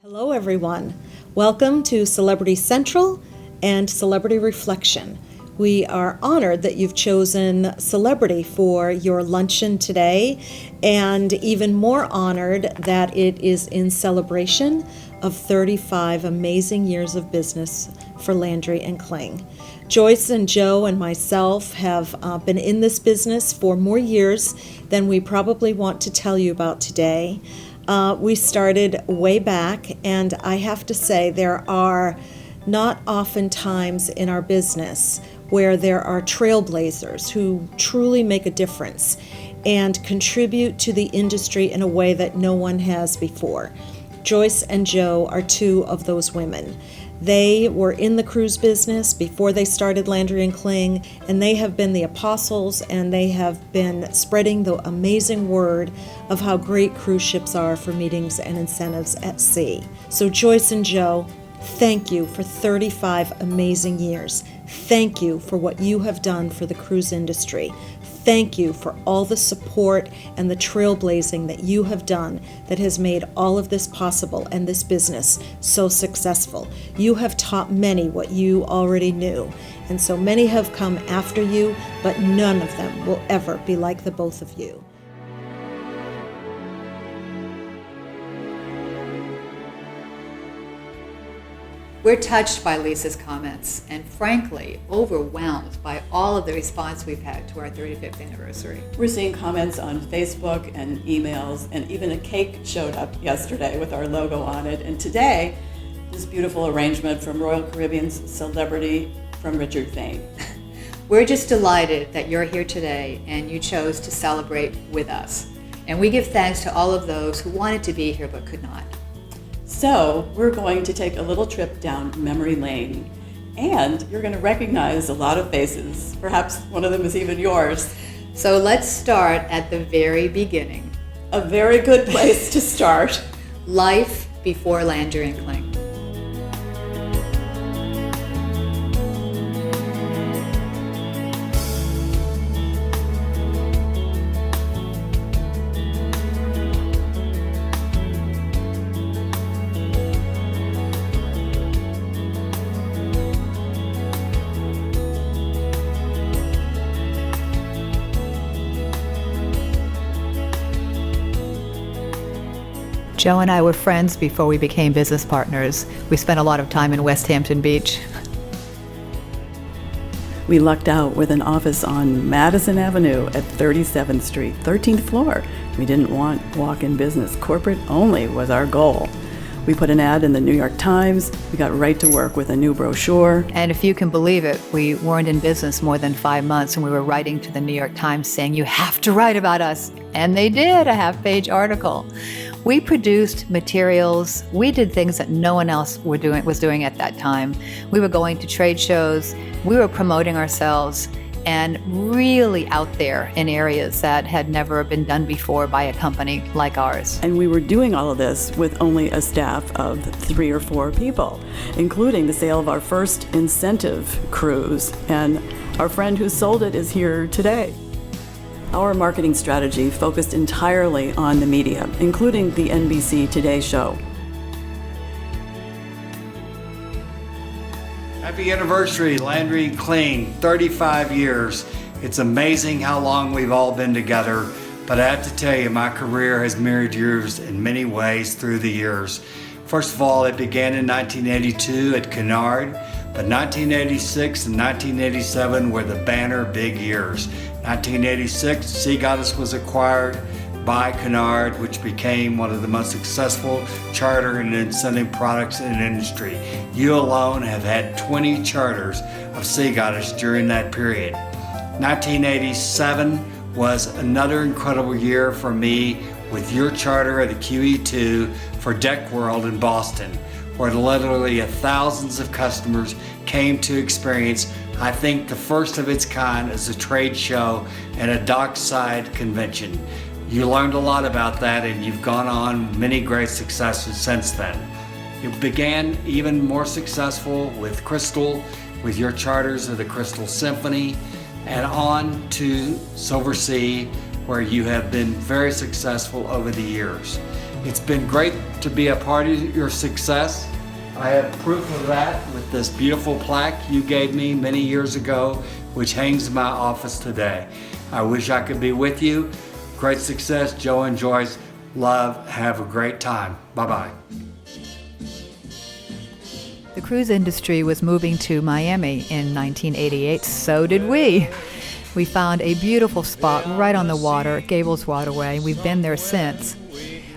Hello, everyone. Welcome to Celebrity Central and Celebrity Reflection. We are honored that you've chosen celebrity for your luncheon today, and even more honored that it is in celebration of 35 amazing years of business for Landry and Kling. Joyce and Joe and myself have been in this business for more years than we probably want to tell you about today. We started way back, and I have to say there are not often times in our business where there are trailblazers who truly make a difference and contribute to the industry in a way that no one has before. Joyce and Joe are two of those women. They were in the cruise business before they started Landry and Kling, and they have been the apostles, and they have been spreading the amazing word of how great cruise ships are for meetings and incentives at sea. So Joyce and Joe, thank you for 35 amazing years. Thank you for what you have done for the cruise industry. Thank you for all the support and the trailblazing that you have done that has made all of this possible and this business so successful. You have taught many what you already knew, and so many have come after you, but none of them will ever be like the both of you. We're touched by Lisa's comments and frankly overwhelmed by all of the response we've had to our 35th anniversary. We're seeing comments on Facebook and emails, and even a cake showed up yesterday with our logo on it. And today, this beautiful arrangement from Royal Caribbean's Celebrity from Richard Thane. We're just delighted that you're here today and you chose to celebrate with us. And we give thanks to all of those who wanted to be here but could not. So we're going to take a little trip down memory lane, and you're going to recognize a lot of faces. Perhaps one of them is even yours. So let's start at the very beginning. A very good place to start. Life before Landry and Kling. Joe and I were friends before we became business partners. We spent a lot of time in West Hampton Beach. We lucked out with an office on Madison Avenue at 37th Street, 13th floor. We didn't want walk-in business. Corporate only was our goal. We put an ad in the New York Times. We got right to work with a new brochure. And if you can believe it, we weren't in business more than 5 months, and we were writing to the New York Times saying, "You have to write about us." And they did, a half-page article. We produced materials. We did things that no one else was doing at that time. We were going to trade shows. We were promoting ourselves and really out there in areas that had never been done before by a company like ours. And we were doing all of this with only a staff of 3 or 4 people, including the sale of our first incentive cruise. And our friend who sold it is here today. Our marketing strategy focused entirely on the media, including the NBC Today show. Happy anniversary, Landry Kling, 35 years. It's amazing how long we've all been together, but I have to tell you, my career has mirrored yours in many ways through the years. First of all, it began in 1982 at Cunard, but 1986 and 1987 were the banner big years. 1986, Sea Goddess was acquired by Cunard, which became one of the most successful charter and incentive products in the industry. You alone have had 20 charters of Sea Goddess during that period. 1987 was another incredible year for me with your charter of the QE2 for Deck World in Boston, where literally thousands of customers came to experience, I think, the first of its kind as a trade show and a dockside convention. You learned a lot about that, and you've gone on many great successes since then. You began even more successful with Crystal, with your charters of the Crystal Symphony, and on to Silver Sea, where you have been very successful over the years. It's been great to be a part of your success. I have proof of that with this beautiful plaque you gave me many years ago, which hangs in my office today. I wish I could be with you. Great success, Joe and Joyce. Love, have a great time. Bye-bye. The cruise industry was moving to Miami in 1988, so did we. We found a beautiful spot right on the water at Gables Waterway. We've been there since.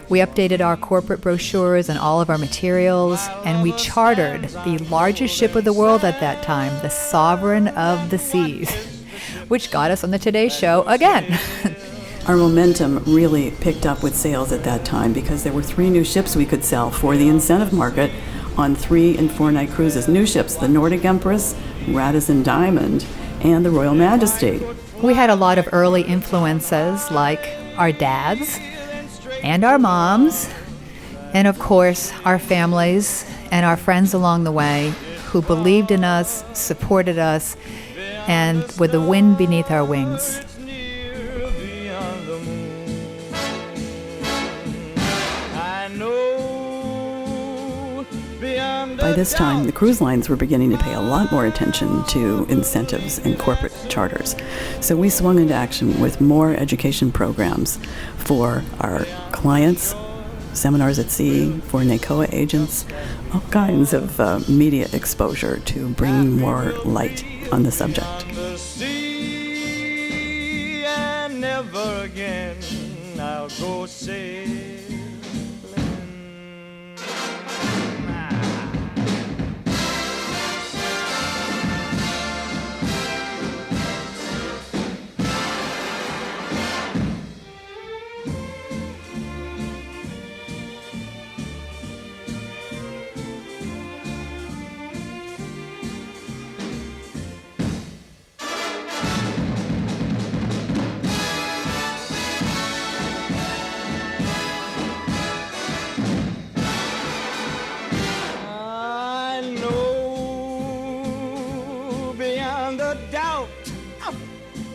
We updated our corporate brochures and all of our materials, and we chartered the largest ship of the world at that time, the Sovereign of the Seas, which got us on the Today Show again. Our momentum really picked up with sales at that time because there were 3 new ships we could sell for the incentive market on 3- and 4-night cruises. New ships, the Nordic Empress, Radisson Diamond, and the Royal Majesty. We had a lot of early influences like our dads and our moms, and of course our families and our friends along the way who believed in us, supported us, and with the wind beneath our wings. By this time, the cruise lines were beginning to pay a lot more attention to incentives and corporate charters. So we swung into action with more education programs for our clients, seminars at sea, for NACOA agents, all kinds of media exposure to bring more light on the subject. Never again I'll go sailing.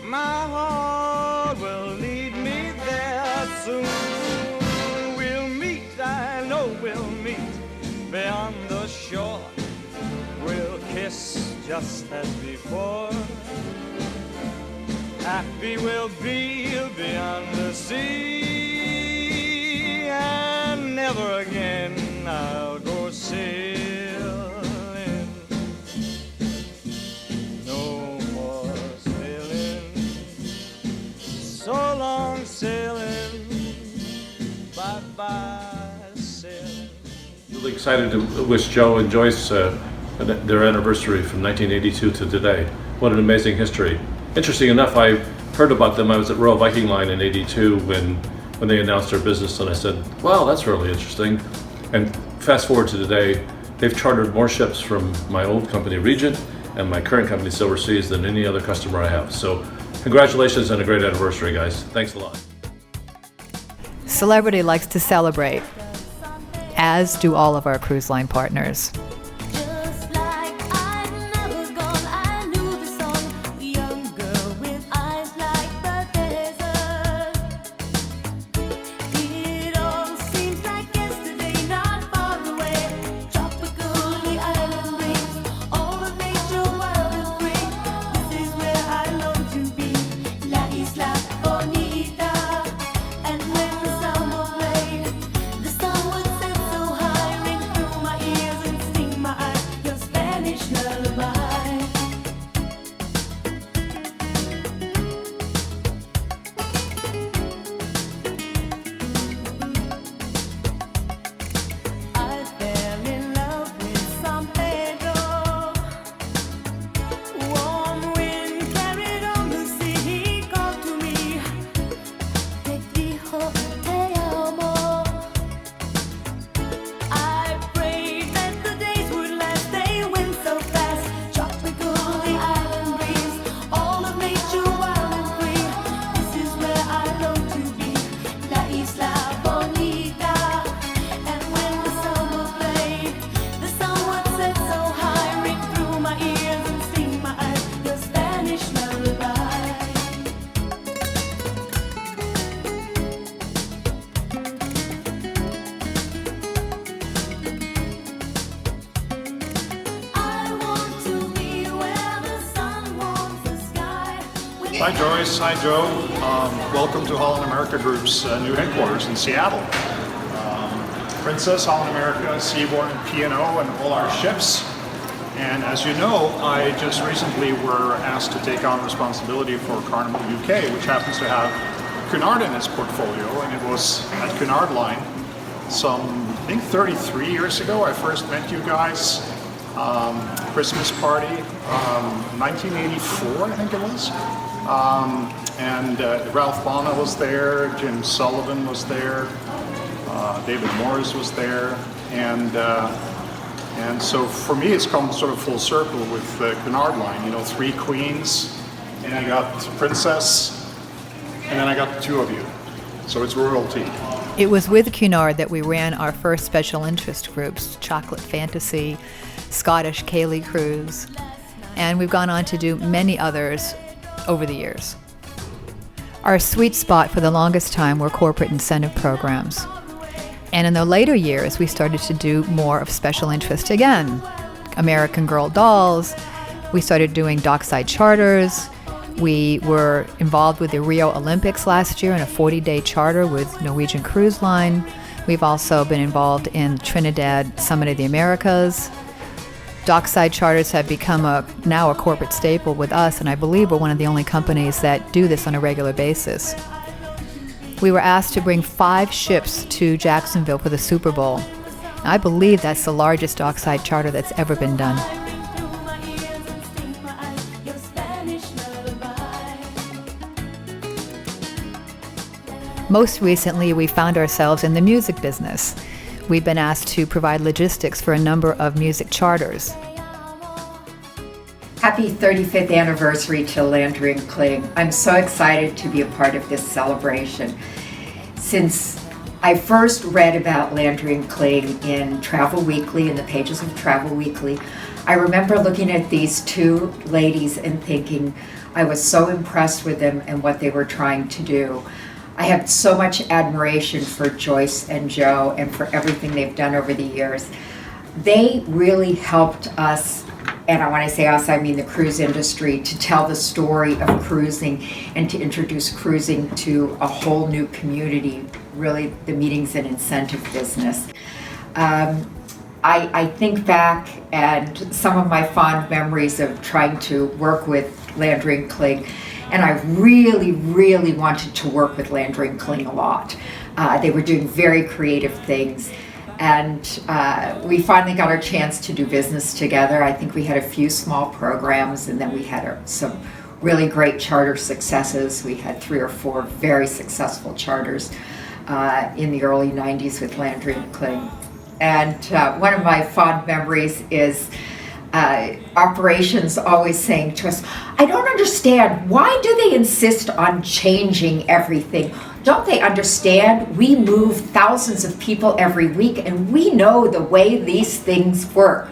My heart will lead me there soon. We'll meet, I know we'll meet beyond the shore. We'll kiss just as before. Happy we'll be beyond the sea, and never again I'll go sailing. So long sailing, bye-bye sailing. Really excited to wish Joe and Joyce their anniversary from 1982 to today. What an amazing history. Interesting enough, I heard about them. I was at Royal Viking Line in '82 when they announced their business, and I said, wow, that's really interesting. And fast forward to today, they've chartered more ships from my old company, Regent, and my current company, Silver Seas, than any other customer I have. So congratulations and a great anniversary, guys. Thanks a lot. Celebrity likes to celebrate, as do all of our cruise line partners. Hi Joyce, hi Joe. Welcome to Holland America Group's new headquarters in Seattle. Princess, Holland America, Seabourn, P&O, and all our ships. And as you know, I just recently were asked to take on responsibility for Carnival UK, which happens to have Cunard in its portfolio, and it was at Cunard Line some, I think 33 years ago, I first met you guys. Christmas party, 1984 I think it was. And Ralph Bonna was there, Jim Sullivan was there, David Morris was there, and so for me it's come sort of full circle with the Cunard Line, you know, 3 queens, and I got Princess, and then I got the 2 of you. So it's royalty. It was with Cunard that we ran our first special interest groups, Chocolate Fantasy, Scottish Ceilidh Cruise, and we've gone on to do many others over the years. Our sweet spot for the longest time were corporate incentive programs. And in the later years, we started to do more of special interest again. American Girl dolls. We started doing dockside charters. We were involved with the Rio Olympics last year in a 40-day charter with Norwegian Cruise Line. We've also been involved in Trinidad Summit of the Americas. Dockside charters have become now a corporate staple with us, and I believe we're one of the only companies that do this on a regular basis. We were asked to bring 5 ships to Jacksonville for the Super Bowl. I believe that's the largest dockside charter that's ever been done. Most recently, we found ourselves in the music business. We've been asked to provide logistics for a number of music charters. Happy 35th anniversary to Landry Kling. I'm so excited to be a part of this celebration. Since I first read about Landry Kling in Travel Weekly, in the pages of Travel Weekly, I remember looking at these 2 ladies and thinking I was so impressed with them and what they were trying to do. I have so much admiration for Joyce and Joe and for everything they've done over the years. They really helped us, and when I say us, I mean the cruise industry, to tell the story of cruising and to introduce cruising to a whole new community, really the meetings and incentive business. I think back and some of my fond memories of trying to work with Landry Kling, and I really, really wanted to work with Landry Kling a lot. They were doing very creative things, and we finally got our chance to do business together. I think we had a few small programs, and then we had some really great charter successes. We had 3 or 4 very successful charters in the early 90s with Landry Kling. And one of my fond memories is operations always saying to us, I don't understand, why do they insist on changing everything? Don't they understand we move thousands of people every week and we know the way these things work?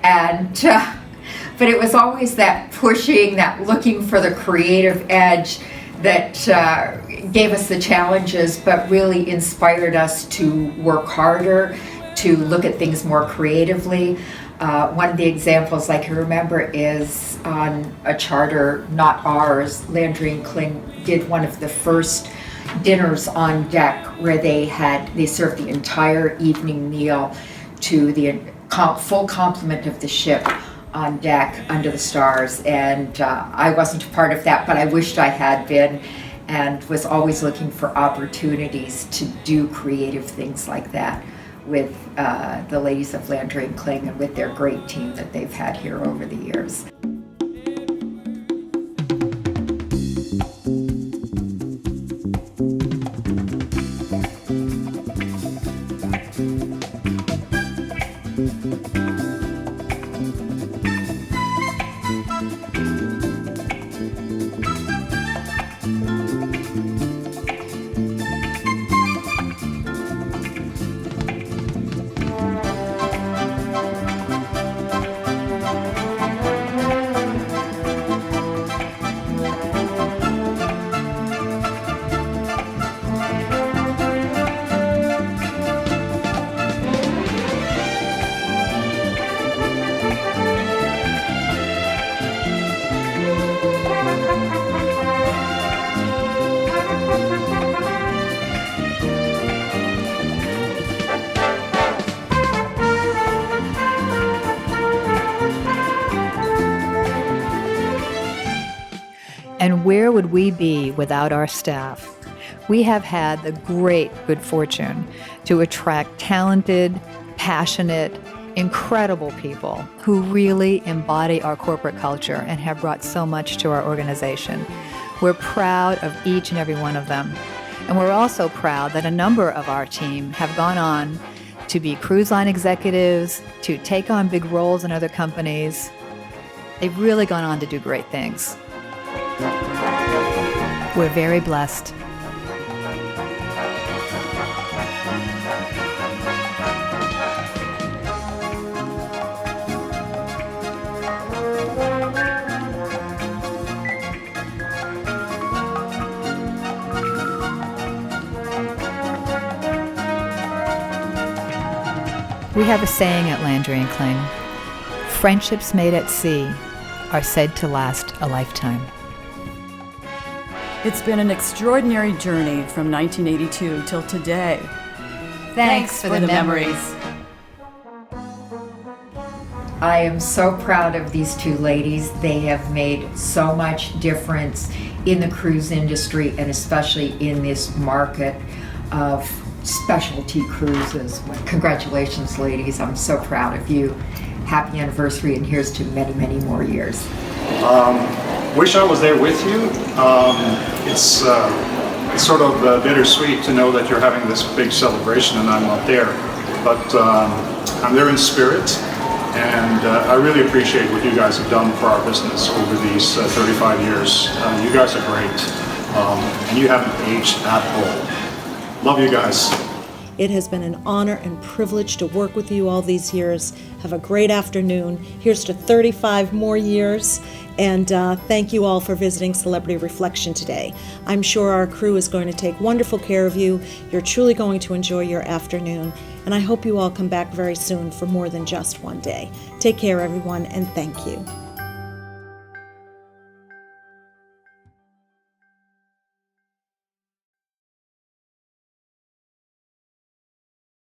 And but it was always that pushing, that looking for the creative edge that gave us the challenges, but really inspired us to work harder, to look at things more creatively. One of the examples I can remember is on a charter, not ours. Landry Kling did one of the first dinners on deck where they served the entire evening meal to the full complement of the ship on deck under the stars. And I wasn't a part of that, but I wished I had been, and was always looking for opportunities to do creative things like that with the ladies of Landry Kling and with their great team that they've had here over the years. where would we be without our staff? We have had the great good fortune to attract talented, passionate, incredible people who really embody our corporate culture and have brought so much to our organization. We're proud of each and every one of them. And we're also proud that a number of our team have gone on to be cruise line executives, to take on big roles in other companies. They've really gone on to do great things. We're very blessed. We have a saying at Landry Kling, friendships made at sea are said to last a lifetime. It's been an extraordinary journey from 1982 till today. Thanks for the memories. I am so proud of these two ladies. They have made so much difference in the cruise industry and especially in this market of specialty cruises. Congratulations, ladies. I'm so proud of you. Happy anniversary, and here's to many, many more years. Wish I was there with you. It's sort of bittersweet to know that you're having this big celebration and I'm not there. But I'm there in spirit, and I really appreciate what you guys have done for our business over these 35 years. You guys are great, and you haven't aged at all. Love you guys. It has been an honor and privilege to work with you all these years. Have a great afternoon. Here's to 35 more years. And thank you all for visiting Celebrity Reflection today. I'm sure our crew is going to take wonderful care of you. You're truly going to enjoy your afternoon. And I hope you all come back very soon for more than just one day. Take care, everyone, and thank you.